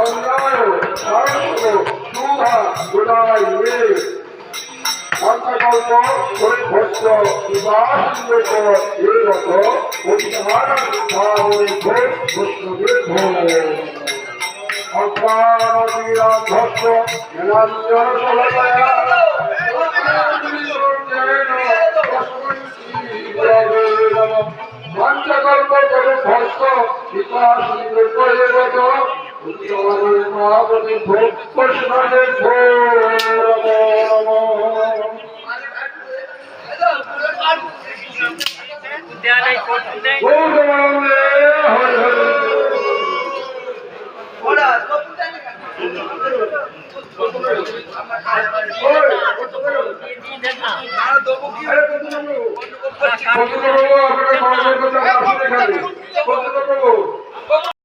অন্যায় সারস্য সুধা গোদায় রে অন্তকল্প পরিভস্ত বিবাহিত এগত অধিকার ভাবে ঘোষ বৈষ্ণবের ভোগ অজ্ঞানবিরাধস্য জ্ঞানাঞ্জন ফলদয়া পঞ্চকল্প পরিভস্ত বিকাশ এগত মহাবলী ভোগ বৈষ্ণবের ভোগ আপনারা